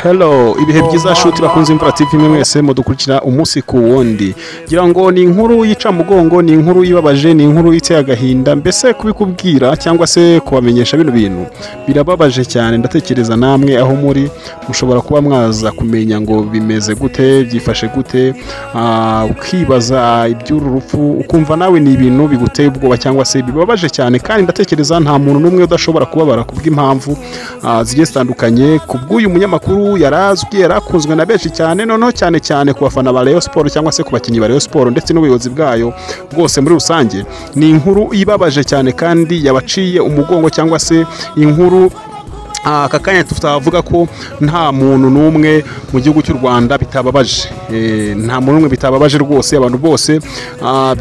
Hello, ibihe byiza shuti bakunze Imvura TV mwese mudukurikira umunsi ku wundi. Gira ngo ni inkuru yica mugongo, ni inkuru yibabaje, ni inkuru iteye agahinda, mbese kubikubwira cyangwa se kubamenyesha bino bintu birababaje cyane. Ndatekereza namwe aho muri mushobora kuba mwaza kumenya ngo bimeze gute, byifashe gute, ukibaza iby'uru rupfu ukumva nawe ni ibintu biguteye ubwoba cyangwa se bibabaje cyane, kandi ndatekereza nta muntu n'umwe udashobora kubabara kubw'impamvu zigiye zitandukanye. Kubw'uyu munyamakuru yarazwi yarakunzwe na benshi cyane, noneho cyane ku bafana ba Rayon Sport cyangwa se ku bakinyi ba Rayon Sport ndetse n'ubuyobozi bwayo bwose muri rusange. Ni inkuru ibabaje cyane kandi yabaciye umugongo, cyangwa se inkuru aka kanya tutavuga ko nta muntu n'umwe mu gihugu cy'u Rwanda bitababaje, nta muntu n'umwe bitababaje rwose. Abantu bose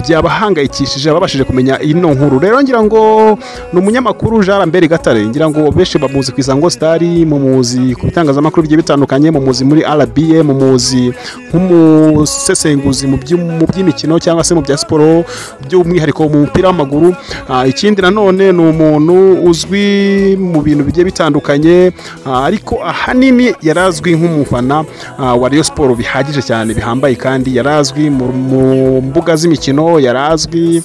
byabahangayikishije babashije kumenya ino nkuru. Rero ngira ngo ni umunyamakuru Jean Lambert Gatare, ngira ngo benshi bamuzi ku Isango Star, mumuzi ku bitangazamakuru bigiye bitandukanye, mumuzi muri RBA, mumuzi nk'umusesenguzi mu by'imikino cyangwa se mu bya siporo by'umwihariko mu mupira w'amaguru. Ikindi nanone ni umuntu uzwi mu bintu bigiye bitandukanye, ariko ahanini yarazwi nk'umufana wa Rayon Sport bihagije cyane bihambaye, kandi yarazwi mu mbuga z'imikino, yarazwi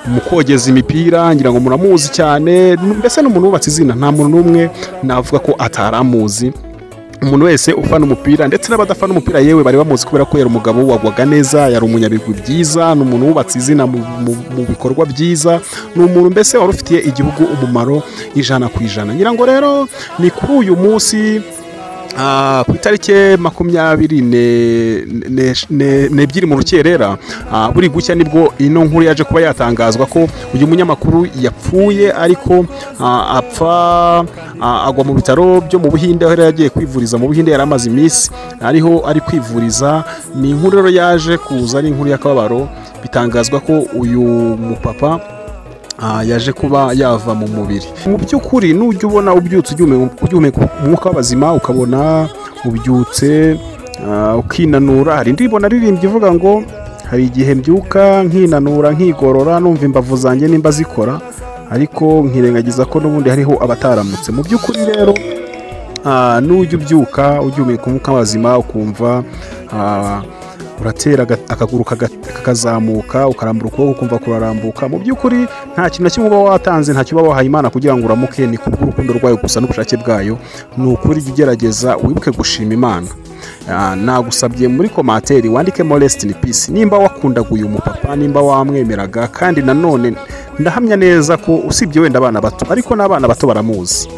mu kogeza imipira, ngira ngo muramuzi cyane, mbese n'umuntu wubatse izina, nta muntu n'umwe navuga ko ataramuzi. Umuntu wese ufana umupira ndetse n'abadafana umupira yewe bari bamuzi kubera ko yari umugabo wagwaga neza, yari umunyabigwi byiza, ni umuntu wubatse izina mu bikorwa byiza, ni umuntu mbese wari ufitiye igihugu umumaro 100%. ngira ngo rero ni kuri uyu munsi ku itariki 22 mu rukerera buri gucya nibwo ino nkuru yaje kuba yatangazwa ko uyu munyamakuru yapfuye, ariko apfa agwa mu bitaro byo mu Buhinde, aho yagiye kwivuriza mu Buhinde. Yari amaze iminsi ariho ari kwivuriza. Ni inkuru rero yaje kuza ari inkuru y'akababaro, bitangazwa ko uyu mupapa yaje kuba yava mu mubiri. Mu by'ukuri nujya ubona ubyutse ugihumeka umwuka w'abazima, ukabona ubyutse ukinanura. Hari ndibona aririmbye ivuga ngo hari igihe mbyuka nkinanura nkigorora, numva imbavu zanjye nimba zikora, ariko nkirengagiza ko n'ubundi hariho abataramutse. Mu by'ukuri rero nujya ubyuka ugihumeka umwuka w'abazima, ukumva uratera akaguru kakazamuka, ukarambura ukuboko ukumva kurarambuka. Mu by'ukuri nta kintu na kimwe uba watanze, nta kiba wahaye Imana kugira ngo uramuke, ni kubw'urukundo rwayo gusa n'ubushake bwayo. Ni ukuri ugerageza wibuke gushima Imana. Nagusabye muri komateri wandikemo rest in peace nimba wakundaga uyu mupapa, nimba wamwemeraga, kandi nanone ndahamya neza ko usibye wenda abana bato, ariko n'abana bato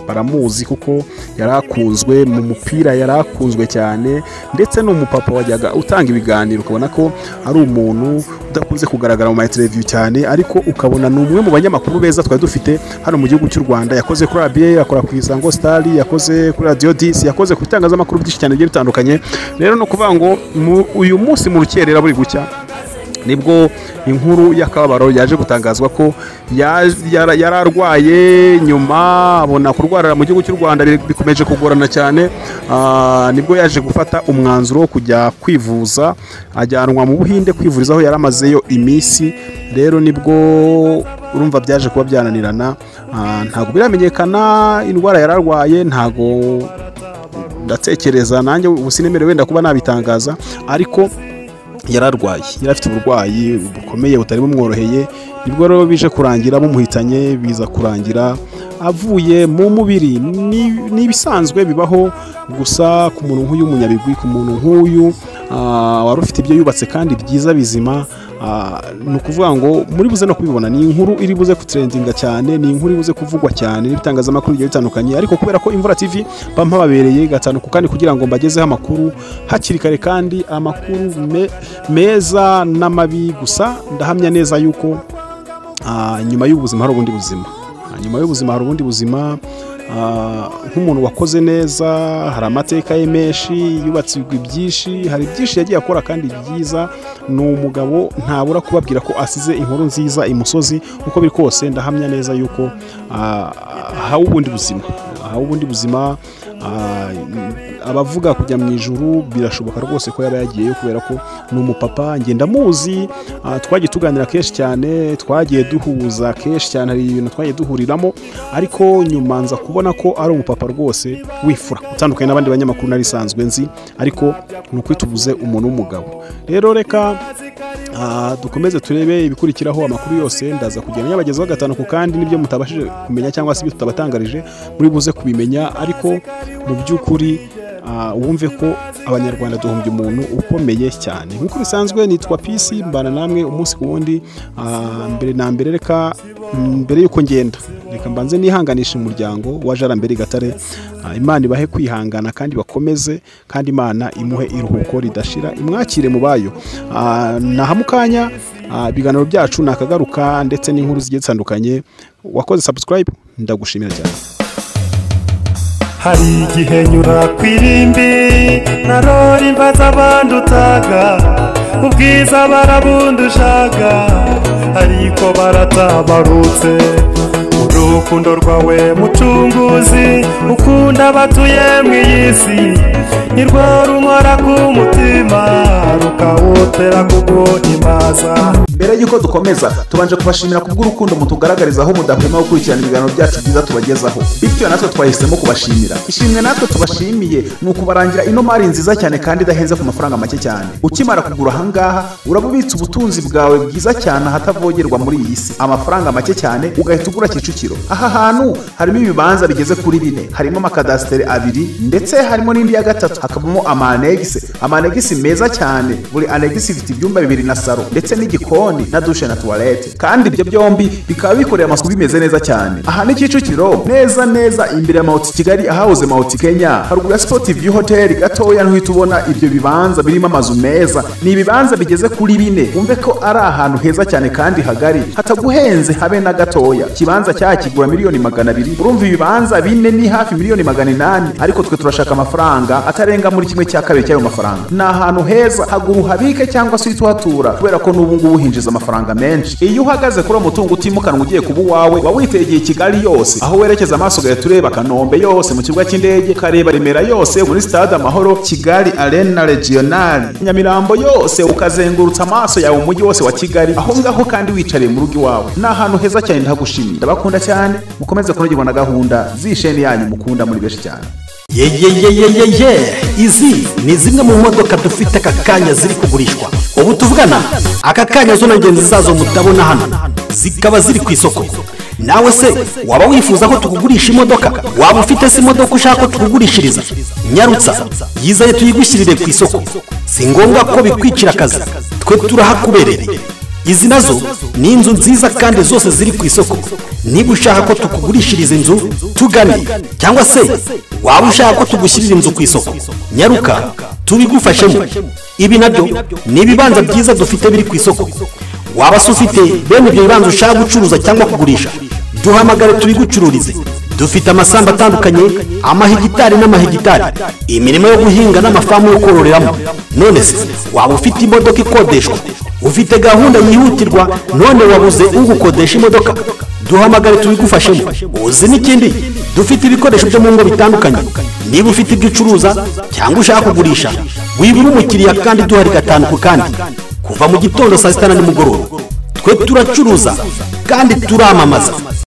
baramuzi kuko yarakunzwe mu mupira, yarakunzwe cyane, ndetse n'umupapa wajyaga utanga ibiganiro, ukabona ko ari umuntu udakunze kugaragara mu ma-interview cyane, ariko ukabona ni umwe mu banyamakuru beza twari dufite hano mu gihugu cy'u Rwanda. Yakoze kuri RBA, akora ku Isango Star, yakoze kuri Radio 10, yakoze ku bitangazamakuru byinshi cyane bigiye bitandukanye. Rero no kuvuga ngo uyu munsi mu rukerera buri gucya nibwo inkuru y'akababaro yaje gutangazwa ko yararwaye, nyuma abona kurwarira mu gihugu cy'u Rwanda bikomeje kugorana cyane. Nibwo yaje gufata umwanzuro wo kujya kwivuza, ajyanwa mu Buhinde kwivuriza aho yaramazeyo iminsi. Rero nibwo urumva byaje kuba byananirana, ntago biramenyekana indwara yararwaye, ntago ndatekereza nanjye ubusinemere wenda kuba nabitangaza, ariko yararwaye, yarafite uburwayi bukomeye butari bumworoheye. Nibwo rero bije kurangira bumuhitanye, biza kurangira avuye mu mubiri. Ni ibisanzwe bibaho, gusa ku muntu nk'uyu munyabigwi, ku muntu nk'uyu wari ufite ibyo yubatse kandi byiza bizima, ni ukuvuga ngo muri buze no kubibona. Ni inkuru iri buze kutrendinga cyane, ni inkuru ibuze kuvugwa cyane n'ibitangazamakuru bigiye bitandukanye, ariko kubera ko Imvura TV bampababereye gatanu kandi kugira ngo mbagezeho amakuru hakiri kare, kandi amakuru meza n'amabi. Gusa ndahamya neza yuko nyuma y'ubuzima hari ubundi buzima, nyuma y'ubuzima hari ubundi buzima. Nk'umuntu wakoze neza, hari amateka ye menshi, yubatse byinshi, hari byinshi yagiye akora kandi byiza. Ni umugabo ntabura kubabwira ko asize inkuru nziza imusozi. Uko biri kose ndahamya neza yuko hawe ubundi buzima, ubundi buzima abavuga kujya mu ijuru birashoboka rwose ko yaba yagiyeyo kubera ko ni umupapa ngenda muzi twagiye tuganira kenshi cyane twagiye duhuza kenshi cyane hari ibintu twagiye duhuriramo ariko nyuma nza kubona ko ari umupapa rwose wifura utandukanye n'abandi banyamakuru nari sanzwe nzi ariko nuko tuvuze umuntu w'umugabo rero reka dukomeze turebe ibikurikiraho amakuru yose ndaza kugenda yabagezaho gatanu ku kandi nibyo mutabashije kumenya cyangwa se tutabatangarije muri buze kubimenya ariko mu by'ukuri wumve ko abanyarwanda duhumbye umuntu ukomeye cyane nk'uko bisanzwe nitwa Peace mbana namwe umunsi ku wundi mbere na mbere reka mbere yuko ngenda reka mbanze nihanganisha umuryango wa Jarambere Gatare Imana ibahe kwihangana kandi bakomeze kandi Imana imuhe iruhuko ridashira imwakire mu bayo nahamukanya ibiganiro byacu nakagaruka ndetse n'inkuru zigiye zitandukanye wakoze subscribe ndagushimira cyane hari igihe nyura kwirimbi narora imbaza abandutaga ubwiza barabundushaga ariko baratabarutse urukundo rwawe mucunguzi ukunda abatuye mu isi nirwo rumara ku mutima rukawutera kuguhimaza. Mbere yuko dukomeza tubanje kubashimira kubw'urukundo mutugaragariza aho mudahwema gukurikirana ibiganiro byacu byiza tubagezaho bityo natwe twahisemo kubashimira. Ishimwe natwe tubashimiye ni ukubarangira ino mari nziza cyane kandi idahenze ku mafaranga make cyane. Ukimara kugura ahangaha urabubitsa ubutunzi bwawe bwiza cyane hatavogerwa muri iyi si amafaranga make cyane ugahita ugura Kicukiro. Aha hantu harimo ibibanza bigeze kuri 4 harimo amakadastere 2 ndetse harimo n'indi ya gatatu hakabamo amanegisi meza cyane buri anegisi ifite ibyumba 2 na saro ndetse n'igikoni na dushe na toilette kandi ibyo byombi bikaba bikoreye amasuku bimeze neza cyane. Aha ni Kicukiro neza imbere ya Mount Kigali ahahoze Mount Kenya haruguru ya Sport View Hotel gatoya ntuhita tubona ibyo bibanza birimo amazu meza ni ibibanza bigeze kuri 4 umve ko ari ahantu heza cyane kandi hagari hataguhenze habe na gatoya. Kibanza cyakigura miliyoni 200 urumva ibibanza 4 ni hafi miliyoni 800 ariko twe turashaka amafaranga atarenga muri kimwe cya kabiri cy'ayo mafaranga. Ni ahantu heza haguru habike cyangwa se uhituhatura kubera ko n'ubu ngubu hinjiza amafaranga menshi. Iyo uhagaze kuri umutungo utimukanwa ugiye kuba wawe wawitegeye Kigali yose aho werekeza amaso gaye tureba Kanombe yose mu kibuga cy'indege kareba Remera yose muri stade Amahoro Kigali Arena Regional Nyamirambo yose ukazengurutsa amaso yawe umujyi wose wa Kigali aho ngaho kandi wicariye mu rugo wawe. Ni ahantu heza cyane ndagushimira ndabakunda cyane mukomeze kunogerwa na gahunda zisheni yanyu mukunda muri beshi cyane. Izi ni zimwe mu modoka dufite aka kanya ziri kugurishwa ubu tuvugana aka kanya zo nagenzi zazo mutabona hano zikaba ziri ku isoko. Nawe se waba wifuza ko tukugurisha imodoka waba ufite se imodoka ushaka ko tukugurishiriza nyarutsa yizaye tuyigushyirire ku isoko si ngombwa ko bikwicira akazi twe turahakubereye. Izi nazo ni inzu nziza kandi zose ziri ku isoko. Niba ushaka ko tukugurishiriza inzu tugane cyangwa se waba ushaka ko tugushyirira inzu ku isoko nyaruka tubigufashemo. Ibi nabyo ni ibibanza byiza dufite biri ku isoko. Waba se ufite bene ibyo bibanza ushaka gucuruza cyangwa kugurisha duhamagare tubigucururize. Dufite amasamba atandukanye amahegitari n'amahegitari imirimo yo guhinga n'amafamu yo kororeramo. None se waba ufite imodoka ikodeshwa ufite gahunda yihutirwa none wabuze ugukodesha imodoka duhamagare tubigufashemo. Uzi n'ikindi dufite ibikoresho byo mu ngo bitandukanye. Niba ufite ibyo ucuruza cyangwa ushaka kugurisha wibura umukiriya kandi duhari gatanu ku kandi kuva mu gitondo saa 6 na nimugoroba twe turacuruza kandi turamamaza.